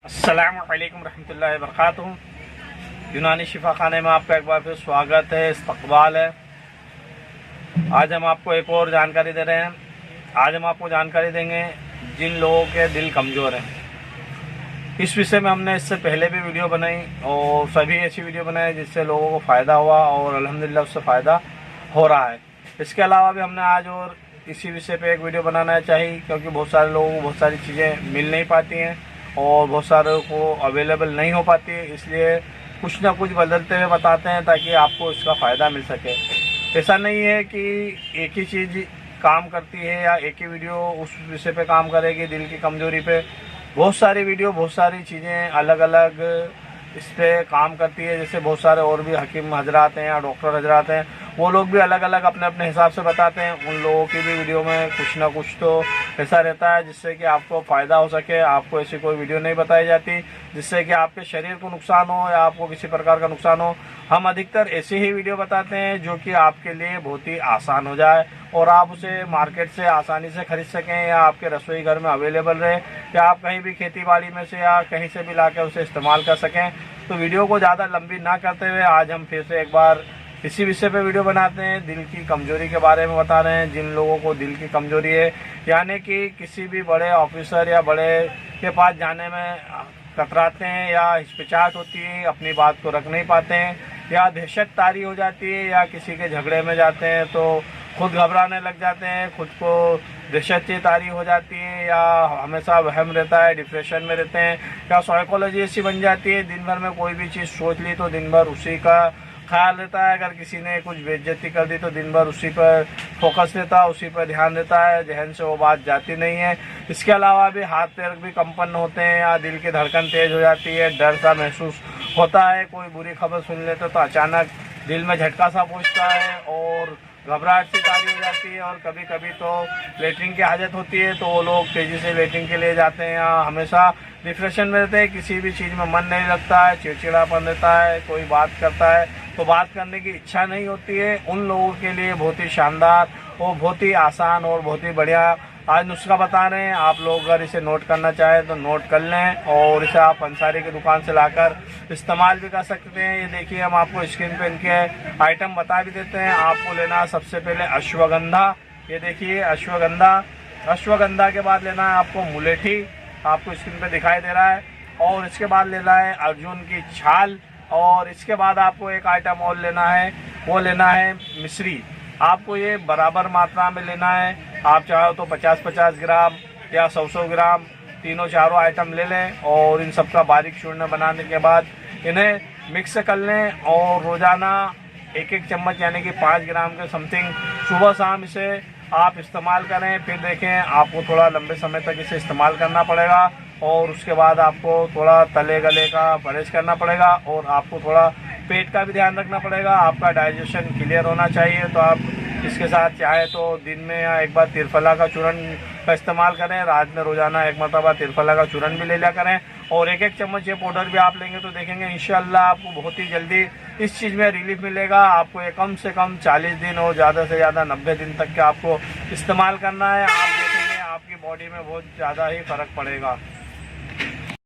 अस्सलामुअलैकुम रहमतुल्लाहि वबरकातुहू। यूनानी शिफा खाने में आपका एक बार फिर स्वागत है, इस्तकबाल है। आज हम आपको एक और जानकारी दे रहे हैं। आज हम आपको जानकारी देंगे जिन लोगों के दिल कमज़ोर हैं। इस विषय में हमने इससे पहले भी वीडियो बनाई और सभी ऐसी वीडियो बनाई जिससे लोगों को फ़ायदा हुआ और अल्हम्दुलिल्लाह उससे फ़ायदा हो रहा है। इसके अलावा भी हमने आज और इसी विषय पे एक वीडियो बनाना चाहिए, क्योंकि बहुत सारे लोगों को बहुत सारी चीज़ें मिल नहीं पाती हैं और बहुत सारे को अवेलेबल नहीं हो पाती है, इसलिए कुछ ना कुछ बदलते हुए बताते हैं ताकि आपको इसका फ़ायदा मिल सके। ऐसा नहीं है कि एक ही चीज़ काम करती है या एक ही वीडियो उस विषय पे काम करेगी। दिल की कमज़ोरी पे बहुत सारी वीडियो, बहुत सारी चीज़ें अलग अलग इस पर काम करती है। जैसे बहुत सारे और भी हकीम हजरात हैं या डॉक्टर हजरात हैं, वो लोग भी अलग अलग अपने अपने हिसाब से बताते हैं। उन लोगों की भी वीडियो में कुछ ना कुछ तो ऐसा रहता है जिससे कि आपको फ़ायदा हो सके। आपको ऐसी कोई वीडियो नहीं बताई जाती जिससे कि आपके शरीर को नुकसान हो या आपको किसी प्रकार का नुकसान हो। हम अधिकतर ऐसी ही वीडियो बताते हैं जो कि आपके लिए बहुत ही आसान हो जाए और आप उसे मार्केट से आसानी से खरीद सकें या आपके रसोई घर में अवेलेबल रहे या आप कहीं भी खेती बाड़ी में से या कहीं से भी लाकर उसे इस्तेमाल कर सकें। तो वीडियो को ज़्यादा लंबी ना करते हुए आज हम फिर से एक बार इसी विषय पे वीडियो बनाते हैं। दिल की कमजोरी के बारे में बता रहे हैं। जिन लोगों को दिल की कमजोरी है, यानी कि किसी भी बड़े ऑफिसर या बड़े के पास जाने में कतराते हैं या हिचकिचाहट होती है, अपनी बात को रख नहीं पाते हैं या दहशत तारी हो जाती है या किसी के झगड़े में जाते हैं तो खुद घबराने लग जाते हैं, खुद को दहशत तारी हो जाती है या हमेशा वहम रहता है, डिप्रेशन में रहते हैं या साइकोलॉजी ऐसी बन जाती है। दिन भर में कोई भी चीज़ सोच ली तो दिन भर उसी का ख्याल रहता है। अगर किसी ने कुछ बेइज्जती कर दी तो दिन भर उसी पर फोकस रहता है, उसी पर ध्यान रहता है, जहन से वो बात जाती नहीं है। इसके अलावा भी हाथ पैर भी कंपन होते हैं या दिल की धड़कन तेज हो जाती है, डर सा महसूस होता है। कोई बुरी खबर सुन लेते तो अचानक दिल में झटका सा पहुँचता है और घबराहट सी तारी हो जाती है। और कभी कभी तो लेटरिन की हाजत होती है तो वो लोग तेज़ी से लेटरिन के लिए जाते हैं या हमेशा डिप्रेशन में रहते हैं, किसी भी चीज़ में मन नहीं लगता है, चिड़चिड़ापन रहता है। कोई बात करता है तो बात करने की इच्छा नहीं होती है। उन लोगों के लिए बहुत ही शानदार और बहुत ही आसान और बहुत ही बढ़िया आज नुस्खा बता रहे हैं। आप लोग अगर इसे नोट करना चाहें तो नोट कर लें और इसे आप अंसारी की दुकान से लाकर इस्तेमाल भी कर सकते हैं। ये देखिए, हम आपको स्क्रीन पे इनके आइटम बता भी देते हैं। आपको लेना है सबसे पहले अश्वगंधा। ये देखिए अश्वगंधा। अश्वगंधा के बाद लेना है आपको मुलेठी, आपको स्क्रीन पे दिखाई दे रहा है। और इसके बाद लेना है अर्जुन की छाल। और इसके बाद आपको एक आइटम और लेना है, वो लेना है मिश्री। आपको ये बराबर मात्रा में लेना है। आप चाहो तो 50-50 ग्राम या 100-100 ग्राम तीनों चारों आइटम ले लें और इन सबका बारीक चूर्ण बनाने के बाद इन्हें मिक्स कर लें और रोज़ाना 1-1 चम्मच यानी कि 5 ग्राम के समथिंग सुबह शाम इसे आप इस्तेमाल करें। फिर देखें, आपको थोड़ा लंबे समय तक इसे इस्तेमाल करना पड़ेगा और उसके बाद आपको थोड़ा तले गले का परहेज करना पड़ेगा और आपको थोड़ा पेट का भी ध्यान रखना पड़ेगा। आपका डाइजेशन क्लियर होना चाहिए। तो आप इसके साथ चाहे तो दिन में या एक बार तिरफला का चूर्ण का इस्तेमाल करें, रात में रोज़ाना एक मरतबा तिरफला का चूर्ण भी ले लिया करें और 1-1 चम्मच ये पाउडर भी आप लेंगे तो देखेंगे इंशाल्लाह आपको बहुत ही जल्दी इस चीज़ में रिलीफ मिलेगा। आपको ये कम से कम 40 दिन और ज़्यादा से ज़्यादा 90 दिन तक के आपको इस्तेमाल करना है। आप देखेंगे आपकी बॉडी में बहुत ज़्यादा ही फ़र्क पड़ेगा।